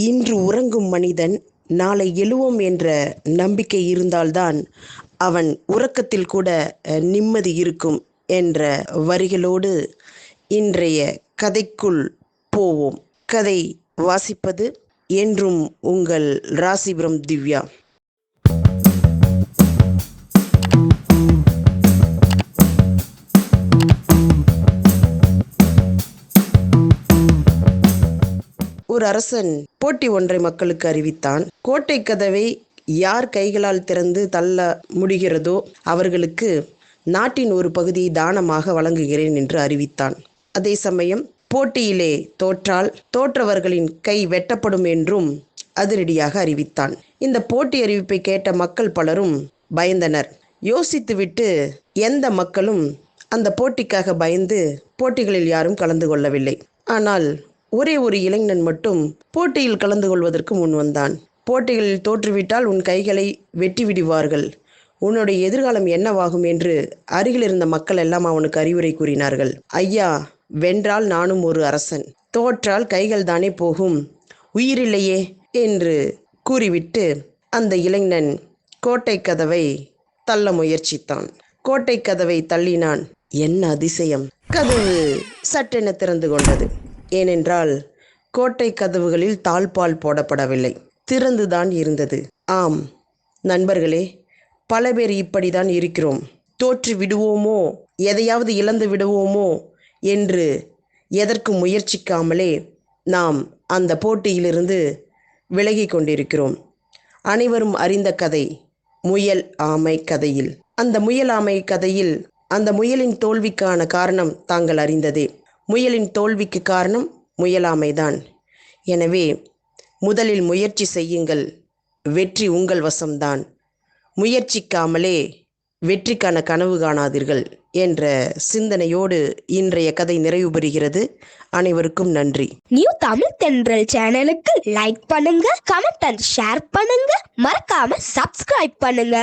இன்று உறங்கும் மனிதன் நாளை எழுவோம் என்ற நம்பிக்கை இருந்தால்தான் அவன் உறக்கத்தில் கூட நிம்மதி இருக்கும் என்ற வரிகளோடு இன்றைய கதைக்குள் போவோம். கதை வாசிப்பது என்றும் உங்கள் ராசிபுரம் திவ்யா. ஒரு அரசன் போட்டி ஒன்றை மக்களுக்கு அறிவித்தான். கோட்டை கதவை யார் கைகளால் திறந்து தள்ள முடிகிறதோ அவர்களுக்கு நாட்டின் ஒரு பகுதியை தானமாக வழங்குகிறேன் என்று அறிவித்தான். அதே சமயம் போட்டியிலே தோற்றவர்களின் கை வெட்டப்படும் என்றும் அதிரடியாக அறிவித்தான். இந்த போட்டி அறிவிப்பை கேட்ட மக்கள் பலரும் பயந்தனர். யோசித்துவிட்டு எந்த மக்களும் அந்த போட்டிக்காக பயந்து போட்டிகளில் யாரும் கலந்து கொள்ளவில்லை. ஆனால் ஒரே ஒரு இளைஞன் மட்டும் போட்டியில் கலந்து கொள்வதற்கு முன் வந்தான். போட்டிகளில் தோற்றுவிட்டால் உன் கைகளை வெட்டி விடுவார்கள், உன்னுடைய எதிர்காலம் என்னவாகும் என்று அருகில் இருந்த மக்கள் எல்லாம் அவனுக்கு அறிவுரை கூறினார்கள். ஐயா, வென்றால் நானும் ஒரு அரசன், தோற்றால் கைகள் தானே போகும், உயிரில்லையே என்று கூறிவிட்டு அந்த இளைஞன் கோட்டை கதவை தள்ள முயற்சித்தான். கோட்டை கதவை தள்ளினான். என்ன அதிசயம்! கதவு சட்டென திறந்து கொண்டது. ஏனென்றால் கோட்டை கதவுகளில் தாழ்பால் போடப்படவில்லை, திறந்துதான் இருந்தது. ஆம் நண்பர்களே, பல பேர் இப்படிதான் இருக்கிறோம். தோற்று விடுவோமோ, எதையாவது இழந்து விடுவோமோ என்று எதற்கு முயற்சிக்காமலே நாம் அந்த போட்டியிலிருந்து விலகி கொண்டிருக்கிறோம். அனைவரும் அறிந்த கதை முயல் ஆமை கதையில். அந்த முயல் ஆமை கதையில் அந்த முயலின் தோல்விக்கான காரணம் தாங்கள் அறிந்ததே. முயலின் தோல்விக்கு காரணம் முயலாமைதான். எனவே முதலில் முயற்சி செய்யுங்கள், வெற்றி உங்கள் வசம்தான். முயற்சிக்காமலே வெற்றிக்கான கனவு காணாதீர்கள் என்ற சிந்தனையோடு இன்றைய கதை நிறைவு பெறுகிறது. அனைவருக்கும் நன்றி. நியூ தமிழ் தென்றல் சேனலுக்கு லைக் பண்ணுங்க, கமெண்ட் அண்ட் ஷேர் பண்ணுங்க, மறக்காம சப்ஸ்கிரைப் பண்ணுங்க.